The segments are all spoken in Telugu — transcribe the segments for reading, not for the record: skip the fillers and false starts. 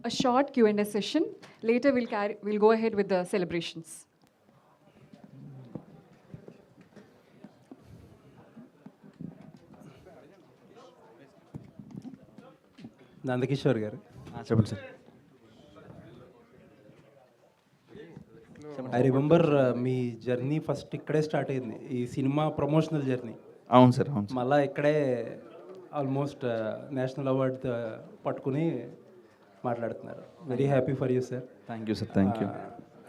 a short Q&A session. Later, we'll go ahead with the celebrations. Nandakishore గారు చెప్పండి sir. I remember me journey first ఇక్కడే స్టార్ట్ అయింది, ఈ సినిమా ప్రమోషనల్ జర్నీ. అవును సార్, అవును సార్. మళ్ళీ ఇక్కడే ఆల్మోస్ట్ నేషనల్ అవార్డు పట్టుకుని మాట్లాడుతున్నారు. Very happy for you sir. Thank you sir, thank you.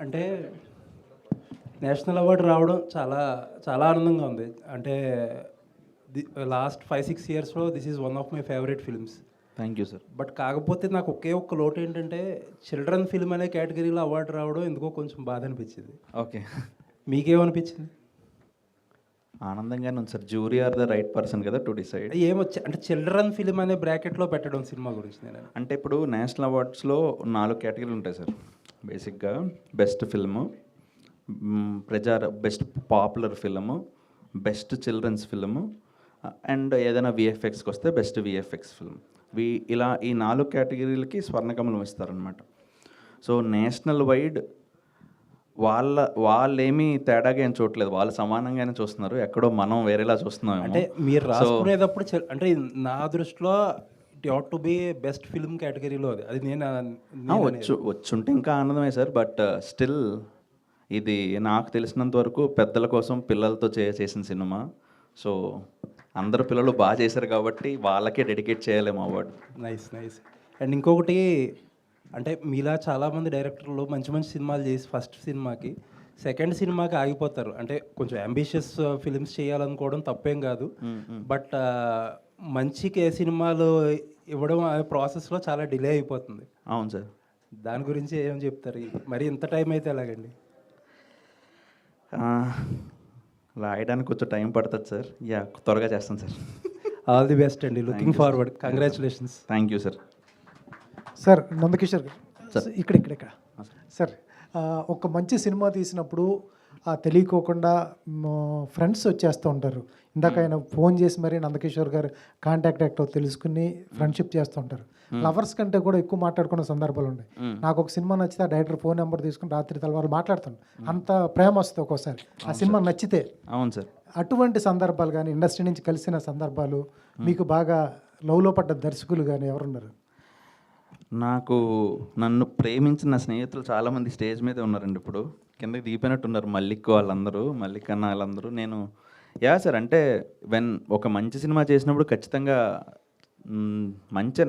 అంటే నేషనల్ అవార్డు రావడం చాలా చాలా ఆనందంగా ఉంది. అంటే లాస్ట్ 5-6 ఇయర్స్లో this is one of my favourite films. Thank you sir. But కాకపోతే నాకు ఒకే ఒక్క లోటు ఏంటంటే చిల్డ్రన్ ఫిల్మ్ అనే కేటగిరీలో అవార్డు రావడం ఎందుకో కొంచెం బాధ అనిపించింది. ఓకే, మీకేమనిపించింది? ఆనందంగానే ఉంది sir. Jury are the right person కదా టు డిసైడ్. ఏమొచ్చా అంటే చిల్డ్రన్ ఫిల్మ్ అనే బ్రాకెట్లో పెట్టడం సినిమా గురించి నేను అంటే ఇప్పుడు నేషనల్ అవార్డ్స్లో 4 కేటగిరీలు ఉంటాయి సార్. బేసిక్గా best film, best popular film, best children's film, and ఏదైనా విఎఫ్ఎక్స్కి వస్తే బెస్ట్ విఎఫ్ఎక్స్ ఫిల్మ్. ఇలా ఈ 4 కేటగిరీలకి స్వర్ణకమలం ఇస్తారనమాట. సో నేషనల్ వైడ్ వాళ్ళేమీ తేడాగా ఏం చూడలేదు, వాళ్ళు సమానంగానే చూస్తున్నారు. ఎక్కడో మనం వేరేలా చూస్తున్నాం. అంటే మీరు రాసుకునేటప్పుడు అంటే నా దృష్టిలో it ought to be best film కేటగిరీలో అది నేను వచ్చుంటే ఇంకా ఆనందమే సార్. బట్ స్టిల్ ఇది నాకు తెలిసినంత వరకు పెద్దల కోసం పిల్లలతో చేసిన సినిమా. సో అందరు పిల్లలు బాగా చేశారు కాబట్టి వాళ్ళకే డెడికేట్ చేయలేము అవార్డు. Nice nice. అండ్ ఇంకొకటి అంటే మీలా చాలామంది డైరెక్టర్లు మంచి మంచి సినిమాలు చేసి ఫస్ట్ సినిమాకి సెకండ్ సినిమాకి ఆగిపోతారు. అంటే కొంచెం అంబిషియస్ ఫిలిమ్స్ చేయాలనుకోవడం తప్పేం కాదు. బట్ మంచికి సినిమాలు ఇవ్వడం ఆ ప్రాసెస్లో చాలా డిలే అయిపోతుంది. అవును సార్. దాని గురించి ఏం చెప్తారు? మరి ఇంత టైం అయితే ఎలాగండి? రాయడానికి కొంచెం టైం పడుతుంది సార్. యా, త్వరగా చేస్తాను సార్. ఆల్ ది బెస్ట్ అండి. Looking forward. Congratulations. Thank you sir. Sir Nandakishore గారు, ఇక్కడ సార్, ఒక మంచి సినిమా తీసినప్పుడు తెలియకోకుండా ఫ్రెండ్స్ వచ్చేస్తూ ఉంటారు. ఇందాక ఆయన ఫోన్ చేసి మరి నందకిషోర్ గారు కాంటాక్ట్ యాక్టర్ తెలుసుకుని ఫ్రెండ్షిప్ చేస్తూ ఉంటారు. లవర్స్ కంటే కూడా ఎక్కువ మాట్లాడుకున్న సందర్భాలు ఉన్నాయి. నాకు ఒక సినిమా నచ్చితే ఆ డైరెక్టర్ ఫోన్ నెంబర్ తీసుకుని రాత్రి తెల్లవారు మాట్లాడుతాను. అంత ప్రేమ వస్తుంది ఒక్కోసారి ఆ సినిమా నచ్చితే. అవును సార్. అటువంటి సందర్భాలు కానీ ఇండస్ట్రీ నుంచి కలిసిన సందర్భాలు, మీకు బాగా లవ్లో పడ్డ దర్శకులు కానీ ఎవరున్నారు? నన్ను ప్రేమించిన స్నేహితులు చాలామంది స్టేజ్ మీదే ఉన్నారండి. ఇప్పుడు కిందకి దిగిపోయినట్టున్నారు. మల్లిక్ వాళ్ళందరూ, మల్లిక్ అన్న వాళ్ళందరూ. నేను సార్ అంటే ఒక మంచి సినిమా చేసినప్పుడు ఖచ్చితంగా మంచి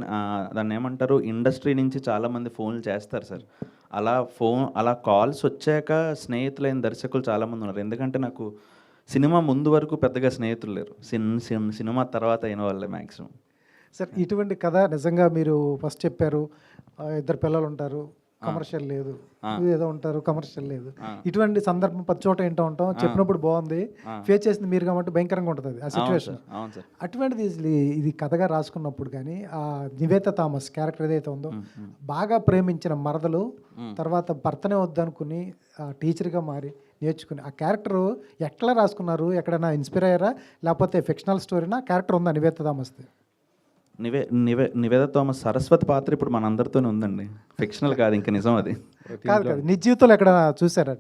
దాన్ని ఏమంటారు, ఇండస్ట్రీ నుంచి చాలామంది ఫోన్లు చేస్తారు సార్. అలా కాల్స్ వచ్చాక స్నేహితులైన దర్శకులు చాలామంది ఉన్నారు. ఎందుకంటే నాకు సినిమా ముందు వరకు పెద్దగా స్నేహితులు లేరు, సినిమా తర్వాత అయిన వాళ్ళే మ్యాక్సిమం. సార్ ఇటువంటి కథ నిజంగా మీరు ఫస్ట్ చెప్పారు, 2 పిల్లలు ఉంటారు, కమర్షియల్ లేదు, ఏదో ఉంటారు, కమర్షియల్ లేదు. ఇటువంటి సందర్భం 10 చోట ఏంటో ఉంటాం. చెప్పినప్పుడు బాగుంది, ఫేస్ చేసింది మీరు కాబట్టి భయంకరంగా ఉంటుంది ఆ సిచ్యువేషన్. అటువంటిది ఇది కథగా రాసుకున్నప్పుడు కానీ ఆ నివేత థామస్ క్యారెక్టర్ ఏదైతే ఉందో, బాగా ప్రేమించిన మరదలు తర్వాత భర్తనే వద్దనుకుని టీచర్గా మారి నేర్చుకుని ఆ క్యారెక్టర్ ఎట్లా రాసుకున్నారు? ఎక్కడైనా ఇన్స్పైర్ అయ్యారా, లేకపోతే ఫిక్షనల్ స్టోరీనా? క్యారెక్టర్ ఉందా నివేత థామస్ది? నివేద థామస్ సరస్వతి పాత్ర ఇప్పుడు మనందరితోనే ఉందండి. ఫిక్షనల్ కాదు, ఇంకా నిజం అది. కాదు నిజ జీవితంలో ఎక్కడ చూసారా?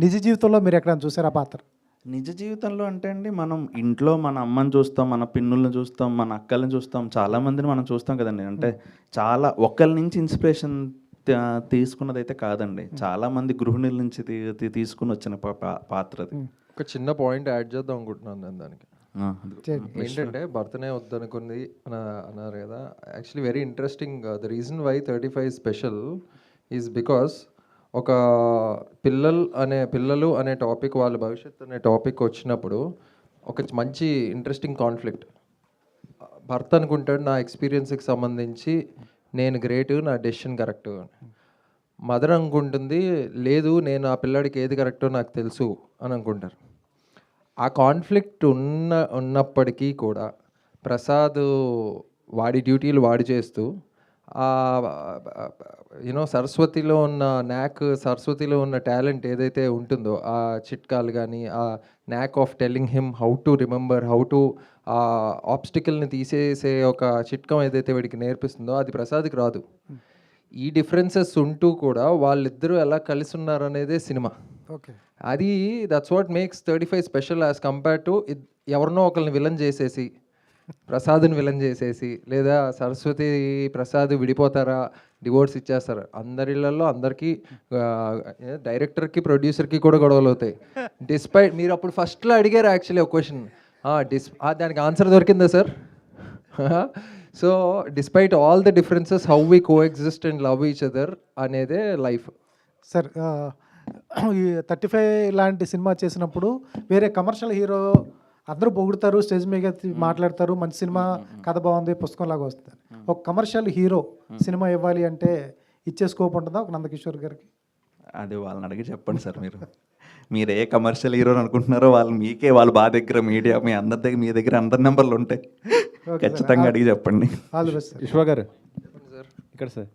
నిజ జీవితంలో మీరు ఎక్కడ చూసారా పాత్ర? నిజ జీవితంలో అంటే అండి, మనం ఇంట్లో మన అమ్మని చూస్తాం, మన పిన్నులను చూస్తాం, మన అక్కల్ని చూస్తాం, చాలామందిని మనం చూస్తాం కదండి. అంటే చాలా ఒకరి నుంచి ఇన్స్పిరేషన్ తీసుకున్నది అయితే కాదండి, చాలామంది గృహిణుల నుంచి తీసుకుని వచ్చిన పాత్ర అది. ఒక చిన్న పాయింట్ యాడ్ చేద్దాం అనుకుంటున్నాను నేను దానికి. ఏంటంటే భర్తనే వద్దనుకుంది అన్నారు కదా. Actually very interesting. The reason why 35 special is because ఒక పిల్లలు అనే టాపిక్, వాళ్ళ భవిష్యత్తు అనే టాపిక్ వచ్చినప్పుడు ఒక మంచి ఇంట్రెస్టింగ్ కాన్ఫ్లిక్ట్. భర్త అనుకుంటాడు నా ఎక్స్పీరియన్స్కి సంబంధించి నేను గ్రేట్, నా డెసిషన్ కరెక్ట్. మదర్ అనుకుంటుంది లేదు, నేను ఆ పిల్లాడికి ఏది కరెక్టో నాకు తెలుసు అని అనుకుంటారు. ఆ కాన్ఫ్లిక్ట్ ఉన్నప్పటికీ కూడా ప్రసాద్ వాడి డ్యూటీలు వాడి చేస్తూ యూనో సరస్వతిలో ఉన్న సరస్వతిలో ఉన్న టాలెంట్ ఏదైతే ఉంటుందో ఆ చిట్కాలు కానీ ఆ knack of telling him how to remember how to ఆ ఆబ్స్టికల్ని తీసేసే ఒక చిట్కం ఏదైతే వీడికి నేర్పిస్తుందో అది ప్రసాద్కి రాదు. ఈ డిఫరెన్సెస్ ఉంటూ కూడా వాళ్ళిద్దరూ ఎలా కలిసి ఉన్నారు అనేదే సినిమా. ఓకే, అది that's what makes 35 special as compare to ఎవరినో ఒకరిని విలన్ చేసేసి ప్రసాద్ని విలన్ చేసేసి లేదా సరస్వతి ప్రసాద్ విడిపోతారా డివోర్స్ ఇచ్చేస్తారు. అందరిళ్ళల్లో అందరికీ డైరెక్టర్కి ప్రొడ్యూసర్కి కూడా గొడవలు అవుతాయి. డిస్పైట్ మీరు అప్పుడు ఫస్ట్లో అడిగారు యాక్చువల్లీ ఒక క్వశ్చన్, దానికి ఆన్సర్ దొరికిందా sir? So despite all the differences how we co exist and love each other అనేదే లైఫ్. సార్ ఈ 35 లాంటి సినిమా చేసినప్పుడు వేరే కమర్షియల్ హీరో అందరూ పొగుడుతారు, స్టేజ్ మీద మాట్లాడతారు, మంచి సినిమా, కథ బాగుంది, పుస్తకం లాగా వస్తుంది. ఒక కమర్షియల్ హీరో సినిమా ఇవ్వాలి అంటే ఇచ్చే స్కోప్ ఉంటుందా ఒక నందకిషోర్ గారికి? అది వాళ్ళని అడిగి చెప్పండి సార్. మీరు ఏ కమర్షియల్ హీరో అనుకుంటున్నారో వాళ్ళు బాగా దగ్గర మీడియా మీ అందరి దగ్గర మీ దగ్గర అందరి నెంబర్లు ఉంటాయి, ఖచ్చితంగా అడిగి చెప్పండి. All the best sir. విశ్వ గారు ఇక్కడ సార్,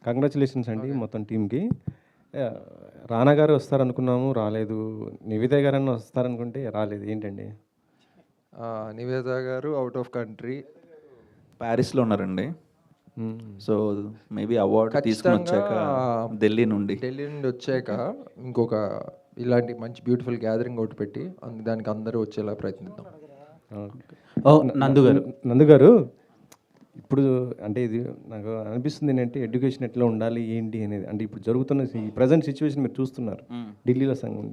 కంగ్రాచులేషన్స్ అండి మొత్తం టీంకి. రానా గారు వస్తారనుకున్నాము, రాలేదు. నివేద గారు అన్న వస్తారనుకుంటే రాలేదు, ఏంటండి? నివేద గారు అవుట్ ఆఫ్ కంట్రీ ప్యారిస్లో ఉన్నారండి. సో మేబీ అవార్డు తీసుకుని వచ్చాక ఢిల్లీ నుండి వచ్చాక ఇంకొక ఇలాంటి మంచి బ్యూటిఫుల్ గ్యాదరింగ్ ఒకటి పెట్టి దానికి అందరూ వచ్చేలా ప్రయత్నిద్దాం. నందు గారు ఇప్పుడు అంటే ఇది నాకు అనిపిస్తుంది ఏంటంటే ఎడ్యుకేషన్ ఎట్లా ఉండాలి ఏంటి అనేది, అంటే ఇప్పుడు జరుగుతున్న ఈ ప్రజెంట్ సిచ్యువేషన్ మీరు చూస్తున్నారు ఢిల్లీలో సంఘం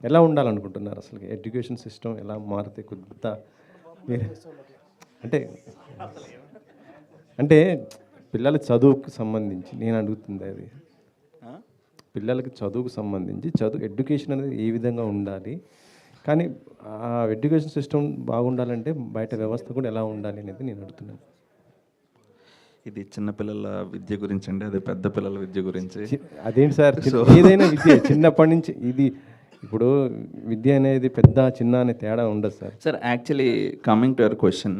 ఎలా ఉండాలనుకుంటున్నారు? అసలు ఎడ్యుకేషన్ సిస్టమ్ ఎలా మారితే కొద్దిగా మీరు అంటే పిల్లల చదువుకు సంబంధించి నేను అడుగుతుంది అది, పిల్లలకి చదువుకు సంబంధించి ఎడ్యుకేషన్ అనేది ఏ విధంగా ఉండాలి, కానీ ఆ ఎడ్యుకేషన్ సిస్టమ్ బాగుండాలంటే బయట వ్యవస్థ కూడా ఎలా ఉండాలి అనేది నేను అడుగుతున్నాను. ఇది చిన్నపిల్లల విద్య గురించి అండి, అది పెద్ద పిల్లల విద్య గురించి. అదేంటి సార్, ఏదైనా విద్య చిన్నప్పటి నుంచి ఇది ఇప్పుడు విద్య అనేది పెద్ద చిన్న అనే తేడా ఉండదు sir. Sir actually coming to your question,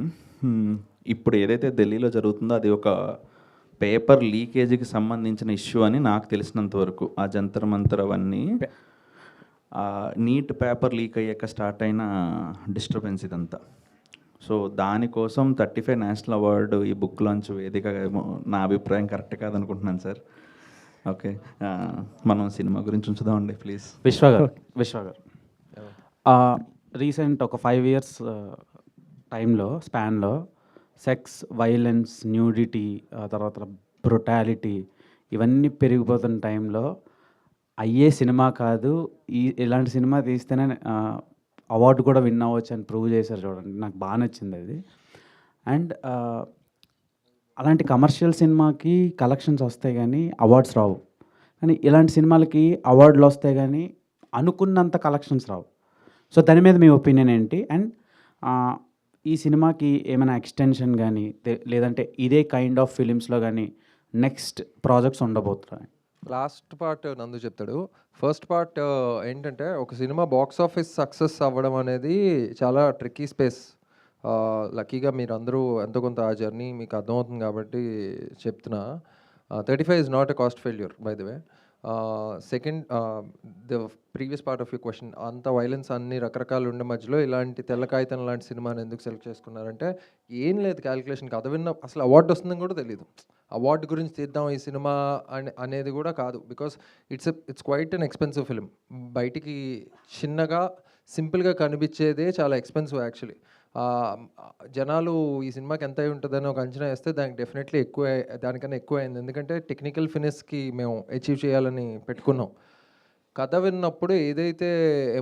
ఇప్పుడు ఏదైతే ఢిల్లీలో జరుగుతుందో అది ఒక పేపర్ లీకేజీకి సంబంధించిన ఇష్యూ అని నాకు తెలిసినంత వరకు. ఆ జంతర్ మంతర్ అవన్నీ నీట్ పేపర్ లీక్ అయ్యాక స్టార్ట్ అయిన డిస్టర్బెన్స్ ఇదంతా. సో దానికోసం 35 నేషనల్ అవార్డు ఈ బుక్ లాంచ్ వేదిక నా అభిప్రాయం కరెక్ట్ కాదనుకుంటున్నాను సార్. ఓకే, మనం సినిమా గురించి ఉంచుదామండి ప్లీజ్. విశ్వ గారు రీసెంట్ ఒక 5 years టైంలో స్పాన్లో సెక్స్, వైలెన్స్, న్యూడిటీ, తర్వాత బ్రుటాలిటీ ఇవన్నీ పెరిగిపోతున్న టైంలో అయ్యే సినిమా కాదు, ఇలాంటి సినిమా తీస్తేనే అవార్డు కూడా విన్ అవ్వచ్చు అని ప్రూవ్ చేశారు చూడండి. నాకు బాగా నచ్చింది అది. అండ్ అలాంటి కమర్షియల్ సినిమాకి కలెక్షన్స్ వస్తాయి కానీ అవార్డ్స్ రావు, కానీ ఇలాంటి సినిమాలకి అవార్డులు వస్తాయి కానీ అనుకున్నంత కలెక్షన్స్ రావు. సో దాని మీద మీ ఒపీనియన్ ఏంటి? అండ్ ఈ సినిమాకి ఏమైనా ఎక్స్టెన్షన్ కానీ లేదంటే ఇదే కైండ్ ఆఫ్ ఫిలిమ్స్లో కానీ నెక్స్ట్ ప్రాజెక్ట్స్ ఉండబోతున్నాయి? లాస్ట్ పార్ట్ నందు చెప్తాడు. ఫస్ట్ పార్ట్ ఏంటంటే ఒక సినిమా బాక్స్ ఆఫీస్ సక్సెస్ అవ్వడం అనేది చాలా ట్రిక్కీ స్పేస్. లక్కీగా మీరు అందరూ ఎంతో కొంత ఆ జర్నీ మీకు అర్థమవుతుంది కాబట్టి చెప్తున్నా. 35 is not a cost failure by the way. Second, the previous part of your question, అంత వైలెన్స్ అన్ని రకరకాలు ఉండే మధ్యలో ఇలాంటి తెల్ల కాగితం లాంటి సినిమాని ఎందుకు సెలెక్ట్ చేసుకున్నారంటే ఏం లేదు క్యాలిక్యులేషన్. కథ విన్న అసలు అవార్డు వస్తుందని కూడా తెలియదు. అవార్డు గురించి తీద్దాం ఈ సినిమా అనేది కూడా కాదు. Because it's quite an expensive film. బయటికి చిన్నగా సింపుల్గా కనిపించేదే చాలా ఎక్స్పెన్సివ్ యాక్చువల్లీ. జనాలు ఈ సినిమాకి ఎంత అయి ఉంటుందని ఒక అంచనా వేస్తే దానికి డెఫినెట్లీ దానికన్నా ఎక్కువ అయింది. ఎందుకంటే టెక్నికల్ ఫినిష్కి మేము అచీవ్ చేయాలని పెట్టుకున్నాం. కథ విన్నప్పుడు ఏదైతే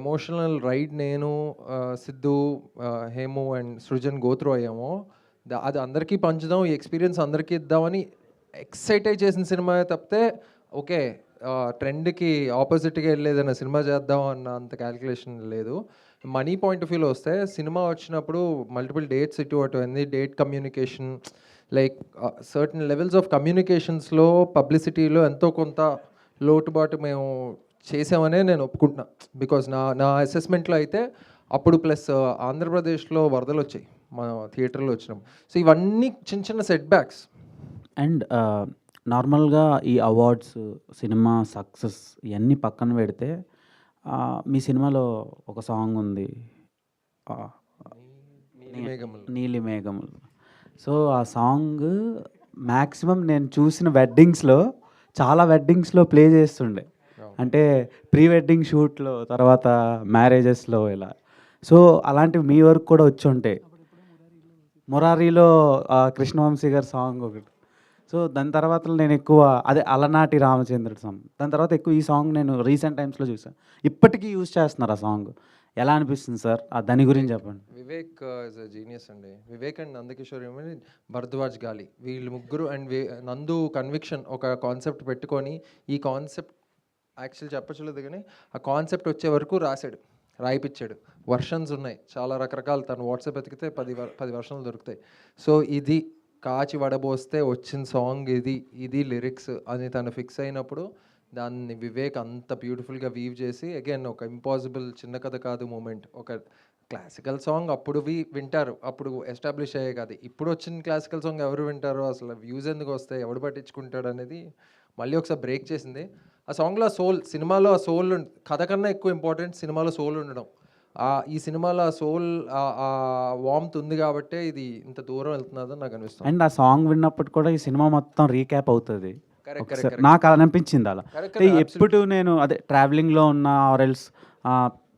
ఎమోషనల్ రైడ్ నేను, సిద్ధు, హేము అండ్ సృజన్ గోత్రూ అయ్యామో అది అందరికీ పంచుదాం, ఈ ఎక్స్పీరియన్స్ అందరికీ ఇద్దామని ఎక్సైట్ అయి చేసిన సినిమా తప్పితే ఓకే ట్రెండ్కి ఆపోజిట్గా వెళ్ళేదన్న సినిమా చేద్దాం అన్న అంత క్యాలిక్యులేషన్ లేదు. మనీ పాయింట్ ఆఫ్ వ్యూలో వస్తే సినిమా వచ్చినప్పుడు మల్టిపుల్ డేట్స్ ఇటు అటు అయింది. Date communication like certain levels of కమ్యూనికేషన్స్లో పబ్లిసిటీలో ఎంతో కొంత లోటుబాటు మేము చేసామనే నేను ఒప్పుకుంటున్నా. బికాజ్ నా అసెస్మెంట్లో అయితే అప్పుడు ప్లస్ ఆంధ్రప్రదేశ్లో వరదలు వచ్చాయి, మా థియేటర్లో వచ్చినాం. సో ఇవన్నీ చిన్న చిన్న సెట్ బ్యాక్స్. అండ్ నార్మల్గా ఈ అవార్డ్స్, సినిమా సక్సెస్ ఇవన్నీ పక్కన పెడితే మీ సినిమాలో ఒక సాంగ్ ఉంది, ఆ, నీలి మేఘములు. సో ఆ సాంగ్ మ్యాక్సిమం నేను చూసిన వెడ్డింగ్స్లో, చాలా వెడ్డింగ్స్లో ప్లే చేస్తుండే. అంటే ప్రీ వెడ్డింగ్ షూట్లో, తర్వాత మ్యారేజెస్లో ఇలా. సో అలాంటివి మీ వరకు కూడా వచ్చి ఉంటాయి. మురారిలో కృష్ణవంశీ గారి సాంగ్ ఒకటి. సో దాని తర్వాత నేను ఎక్కువ అదే అలనాటి రామచంద్రుడి సాంగ్, దాని తర్వాత ఎక్కువ ఈ సాంగ్ నేను రీసెంట్ టైమ్స్లో చూసాను. ఇప్పటికీ యూజ్ చేస్తున్నారు ఆ సాంగ్. ఎలా అనిపిస్తుంది సార్ దాని గురించి చెప్పండి. వివేక్ ఇస్ అ జీనియస్ అండి. వివేక్ అండ్ నందకిషోర్ ఏమని భరద్వాజ్ గాలి వీళ్ళు ముగ్గురు అండ్ నందు కన్విక్షన్ ఒక కాన్సెప్ట్ పెట్టుకొని, ఈ కాన్సెప్ట్ యాక్చువల్ చెప్పచ్చలేదు కానీ ఆ కాన్సెప్ట్ వచ్చే వరకు రాయిపించాడు. వర్షన్స్ ఉన్నాయి చాలా రకరకాలు, తను వాట్సాప్ ఎతికితే 10 వర్షన్లు దొరుకుతాయి. సో ఇది కాచి వడబోస్తే వచ్చిన సాంగ్ ఇది లిరిక్స్ అని తను ఫిక్స్ అయినప్పుడు దాన్ని వివేక్ అంత బ్యూటిఫుల్గా వీవ్ చేసి అగైన్ ఒక ఇంపాసిబుల్ చిన్న కథ కాదు మూమెంట్, ఒక క్లాసికల్ సాంగ్ అప్పుడు వింటారు, అప్పుడు ఎస్టాబ్లిష్ అయ్యే కాదు. ఇప్పుడు వచ్చిన క్లాసికల్ సాంగ్ ఎవరు వింటారు, అసలు వ్యూస్ ఎందుకు వస్తాయి, ఎవడు పట్టించుకుంటాడు అనేది మళ్ళీ ఒకసారి బ్రేక్ చేసింది. ఆ సాంగ్లో సోల్, సినిమాలో ఆ సోల్ కథ కన్నా ఎక్కువ ఇంపార్టెంట్ సినిమాలో సోల్ ఉండడం. ఈ సినిమాలో ఆ సోల్ ఆ వార్మ్త్ ఉంది కాబట్టే ఇది ఇంత దూరం వెళ్తున్నదని నాకు అనిపిస్తుంది. అండ్ ఆ సాంగ్ విన్నప్పుడు కూడా ఈ సినిమా మొత్తం రీక్యాప్ అవుతుంది. నాకు అలా అనిపించింది. అలా ఎప్పుడు నేను అదే ట్రావెలింగ్లో ఉన్నా ఆర్ఎల్స్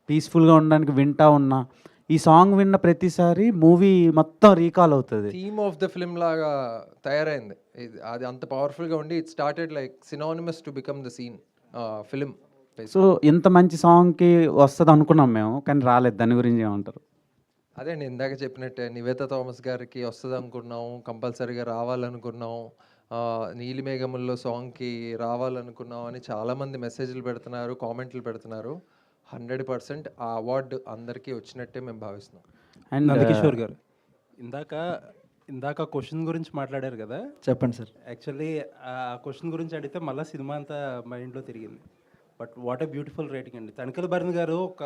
పీస్ఫుల్గా ఉండడానికి వింటా ఉన్నా, ఈ సాంగ్ విన్న ప్రతిసారి మూవీ మొత్తం రీకాల్ అవుతుంది. థీమ్ ఆఫ్ ద ఫిల్మ్ లాగా తయారైంది అది, అంత పవర్ఫుల్గా ఉండి it started like synonymous to become the scene film. So ఇంత మంచి సాంగ్కి వస్తుంది అనుకున్నాం మేము, కానీ రాలేదు. దాని గురించి ఏమంటారు? అదే నేను ఇందాక చెప్పినట్టే నివేతా థామస్ గారికి వస్తుంది అనుకున్నాం, కంపల్సరీగా రావాలనుకున్నాం, నీలి మేఘముల్లో సాంగ్కి రావాలనుకున్నాం అని చాలామంది మెసేజ్లు పెడుతున్నారు, కామెంట్లు పెడుతున్నారు. 100% ఆ అవార్డు అందరికీ వచ్చినట్టే మేము భావిస్తున్నాం. అండ్ నందకిషోర్ గారు ఇందాక క్వశ్చన్ గురించి మాట్లాడారు కదా, చెప్పండి సార్. యాక్చువల్లీ ఆ క్వశ్చన్ గురించి అడిగితే మళ్ళీ సినిమా అంతా మైండ్లో తిరిగింది. But what a beautiful writing అండి. తనిఖీల భరణి గారు ఒక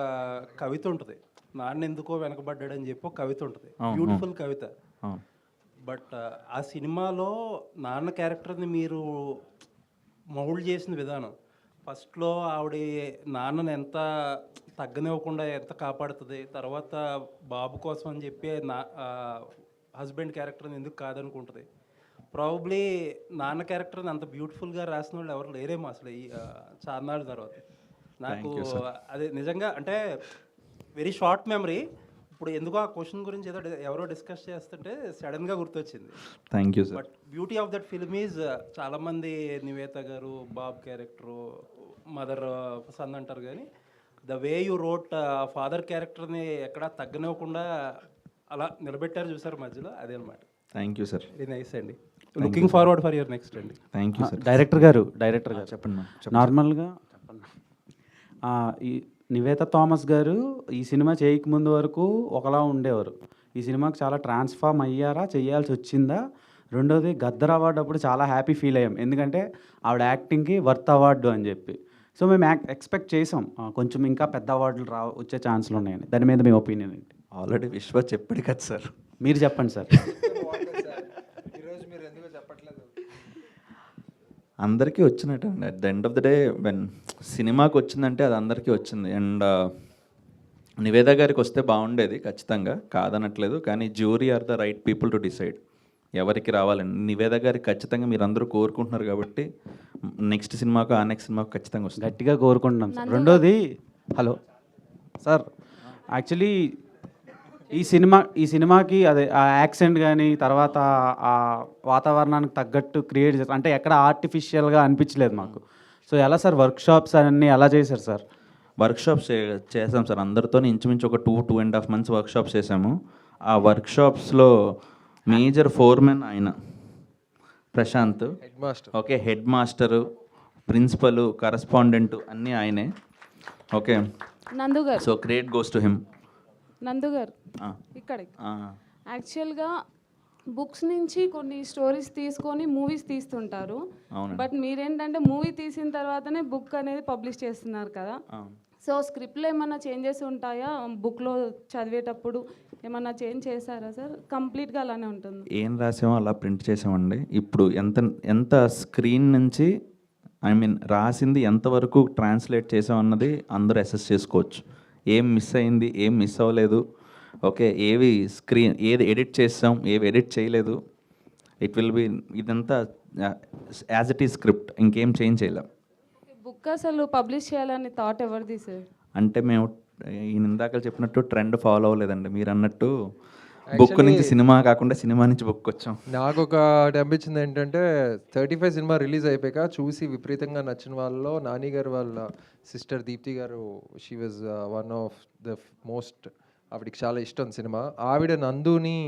కవిత ఉంటుంది, నాన్న ఎందుకో వెనకబడ్డాడని చెప్పి ఒక కవిత ఉంటుంది, బ్యూటిఫుల్ కవిత. బట్ ఆ సినిమాలో నాన్న క్యారెక్టర్ని మీరు మౌల్డ్ చేసిన విధానం, ఫస్ట్లో ఆవిడ నాన్నని ఎంత తగ్గనివ్వకుండా ఎంత కాపాడుతుంది, తర్వాత బాబు కోసం అని చెప్పి హస్బెండ్ క్యారెక్టర్ని ఎందుకు కాదనుకుంటుంది. ప్రాబబ్లీ నాన్న క్యారెక్టర్ని అంత బ్యూటిఫుల్గా రాసిన వాళ్ళు ఎవరు లేరేమో అసలు ఈ చార్నాళ్ళ తర్వాత. నాకు అదే నిజంగా అంటే వెరీ షార్ట్ మెమరీ. ఇప్పుడు ఎందుకో ఆ క్వశ్చన్ గురించి ఏదో ఎవరో డిస్కస్ చేస్తుంటే సడన్గా గుర్తొచ్చింది. Thank you sir. But beauty of that film is చాలామంది నివేత గారు బాబ్ క్యారెక్టరు మదర్ సన్ అంటారు, కానీ the way you wrote father క్యారెక్టర్ని ఎక్కడా తగ్గనివ్వకుండా అలా నిలబెట్టారు చూసారు మధ్యలో, అదే అనమాట. Thank you sir. Very nice అండి. Looking forward for your next అండి. Thank you sir. డైరెక్టర్ గారు చెప్పండి. నార్మల్గా ఈ నివేత థామస్ గారు ఈ సినిమా చేయకముందు వరకు ఒకలా ఉండేవారు. ఈ సినిమాకి చాలా ట్రాన్స్ఫార్మ్ అయ్యారా, చేయాల్సి వచ్చిందా? రెండోది గద్దర్ అవార్డు అప్పుడు చాలా హ్యాపీ ఫీల్ అయ్యాం, ఎందుకంటే ఆవిడ యాక్టింగ్కి వర్త్ అవార్డు అని చెప్పి. సో మేము ఎక్స్పెక్ట్ చేసాం కొంచెం ఇంకా పెద్ద అవార్డులు వచ్చే ఛాన్స్లు ఉన్నాయని. దాని మీద మీ ఒపీనియన్ ఏంటి? ఆల్రెడీ విశ్వ చెప్పాడు కదా సార్, మీరు చెప్పండి సార్. అందరికీ వచ్చినట్టు అండి. At the end of the day when సినిమాకి వచ్చిందంటే అది అందరికీ వచ్చింది. అండ్ నివేద గారికి వస్తే బాగుండేది ఖచ్చితంగా, కాదనట్లేదు, కానీ jury are the right people to decide ఎవరికి రావాలని. నివేద గారికి ఖచ్చితంగా మీరు అందరూ కోరుకుంటున్నారు కాబట్టి నెక్స్ట్ సినిమాకు ఆ నెక్స్ట్ సినిమాకు ఖచ్చితంగా వస్తుంది. గట్టిగా కోరుకుంటున్నాం సార్. రెండోది హలో సార్, యాక్చువల్లీ ఈ సినిమాకి అదే ఆ యాక్సెంట్ కానీ తర్వాత ఆ వాతావరణానికి తగ్గట్టు క్రియేట్ చేస్తారు, అంటే ఎక్కడ ఆర్టిఫిషియల్గా అనిపించలేదు మాకు. సో ఎలా సార్ వర్క్షాప్స్ అన్నీ ఎలా చేశారు సార్? వర్క్షాప్స్ చేసాం సార్, అందరితో ఇంచుమించు ఒక 2.5 months వర్క్షాప్స్ చేసాము. ఆ వర్క్షాప్స్లో మేజర్ ఫోర్మెన్ ఆయన Prashant, head master, okay, head master, principal, correspondent అన్నీ ఆయనే. ఓకే, నందు గారు. So credit goes to him. Nandu గారు ఇక్కడ యాక్చువల్గా బుక్స్ నుంచి కొన్ని స్టోరీస్ తీసుకొని మూవీస్ తీస్తుంటారు, బట్ మీరేంటంటే మూవీ తీసిన తర్వాతనే బుక్ అనేది పబ్లిష్ చేస్తున్నారు కదా. సో స్క్రిప్ట్లో ఏమైనా చేంజెస్ ఉంటాయా బుక్లో చదివేటప్పుడు? ఏమన్నా చేంజ్ చేశారా సార్? కంప్లీట్గా అలానే ఉంటుంది. ఏం రాసామో అలా ప్రింట్ చేసామండి. ఇప్పుడు ఎంత ఎంత స్క్రీన్ నుంచి ఐ మీన్ రాసింది ఎంతవరకు ట్రాన్స్లేట్ చేసామన్నది అందరూ అసెస్ చేసుకోవచ్చు. ఏం మిస్ అయింది, ఏం మిస్ అవ్వలేదు, ఓకే, ఏవి స్క్రీన్ ఏది ఎడిట్ చేసాం, ఏవి ఎడిట్ చేయలేదు, ఇట్ విల్ బి ఇదంతా యాజ్ ఇట్ ఈ స్క్రిప్ట్, ఇంకేం చేంజ్ చేయలేం. బుక్ అసలు పబ్లిష్ చేయాలని థాట్ ఎవరిది సార్? అంటే మేము ఈయన ఇందాక చెప్పినట్టు ట్రెండ్ ఫాలో అవ్వలేదండి. మీరు అన్నట్టు బుక్ నుంచి సినిమా కాకుండా సినిమా నుంచి బుక్ వచ్చాం. నాకు ఒక అనిపించింది ఏంటంటే 35 సినిమా రిలీజ్ అయిపోయాక చూసి విపరీతంగా నచ్చిన వాళ్ళలో నాని గారు వాళ్ళ సిస్టర్ దీప్తి గారు, she was one of the most, ఆవిడకి చాలా ఇష్టం సినిమా. ఆవిడ నందుని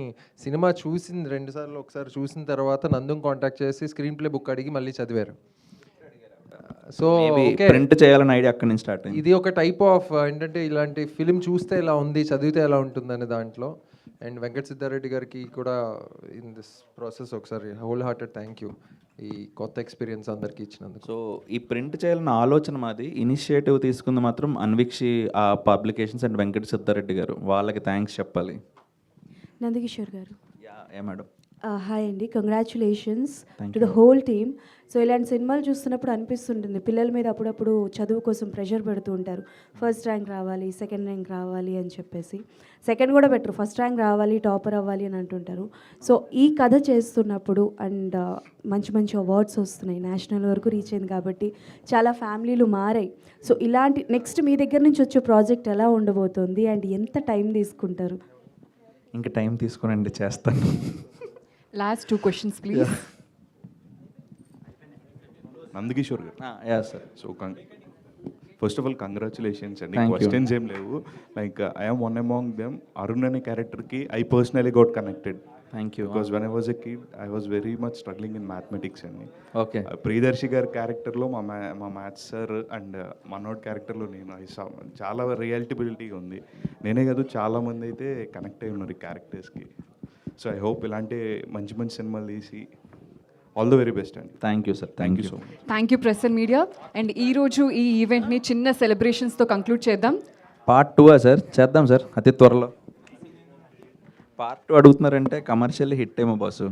సినిమా చూసింది 2 సార్లు, ఒకసారి చూసిన తర్వాత నందుని కాంటాక్ట్ చేసి స్క్రీన్ ప్లే బుక్ అడిగి మళ్ళీ చదివారు. సో ప్రింట్ చేయాలని ఐడియా అక్కడి నుంచి స్టార్ట్ అయింది. ఇది ఒక టైప్ ఆఫ్ ఏంటంటే ఇలాంటి ఫిలిం చూస్తే ఎలా ఉంది, చదివితే ఎలా ఉంటుంది అనే దాంట్లో. అండ్ వెంకట సిద్ధారెడ్డి గారికి కూడా ఇన్ దిస్ ప్రాసెస్ ఒకసారి హోల్ హార్టెడ్ థ్యాంక్ యూ ఈ కొత్త ఎక్స్పీరియన్స్ అందరికీ ఇచ్చినందుకు. సో ఈ ప్రింట్ చేయాలన్న ఆలోచన మాది. ఇనిషియేటివ్ తీసుకుంది మాత్రం అన్వీక్షి ఆ పబ్లికేషన్స్ అండ్ వెంకట సిద్ధారెడ్డి గారు, వాళ్ళకి థ్యాంక్స్ చెప్పాలి. నందకిషోర్ గారు. Yeah madam. హాయ్ అండి, congratulations to the whole team. So ఇలాంటి సినిమాలు చూస్తున్నప్పుడు అనిపిస్తుంటుంది పిల్లల మీద అప్పుడప్పుడు చదువు కోసం ప్రెషర్ పెడుతూ ఉంటారు. ఫస్ట్ ర్యాంక్ రావాలి, సెకండ్ ర్యాంక్ రావాలి అని చెప్పేసి. సెకండ్ కూడా బెటర్, ఫస్ట్ ర్యాంక్ రావాలి, టాపర్ అవ్వాలి అని అంటుంటారు. సో ఈ కథ చేస్తున్నప్పుడు అండ్ మంచి మంచి అవార్డ్స్ వస్తున్నాయి, నేషనల్ వరకు రీచ్ అయింది కాబట్టి చాలా ఫ్యామిలీలు మారాయి. సో ఇలాంటి నెక్స్ట్ మీ దగ్గర నుంచి వచ్చే ప్రాజెక్ట్ ఎలా ఉండబోతుంది అండ్ ఎంత టైం తీసుకుంటారు? ఇంకా టైం తీసుకునండి, చేస్తాను. Last 2 questions, please. నందకిషోర్ గారు. Yeah sir. So first of all congratulations అండి. Thank you. క్వశ్చన్స్ ఏం లేవు. Like I'm one among them. Arun అనే క్యారెక్టర్కి I personally got connected. Thank you. Because when I was a kid I was very much struggling in mathematics అండి. ఓకే. ప్రియదర్శి గారి క్యారెక్టర్లో మా మ్యాథ్స్ సార్ అండ్ మనోడ్ క్యారెక్టర్లో నేను చాలా రియాలిటబిలిటీ ఉంది. నేనే కాదు చాలామంది అయితే కనెక్ట్ అయి ఉన్నారు ఈ క్యారెక్టర్స్కి. సో ఐ హోప్ ఇలాంటి మంచి మంచి సినిమాలు తీసి ఆల్ ద వెరీ బెస్ట్ అండి. Thank you sir. Thank you so much. Thank you, press and media. And ఈ రోజు ఈ ఈవెంట్ని చిన్న సెలబ్రేషన్స్తో కంక్లూడ్ చేద్దాం. Part 2 sir? చేద్దాం సార్ అతి త్వరలో. పార్ట్ 2 అడుగుతున్నారంటే కమర్షియల్ హిట్ ఏమో బాసు.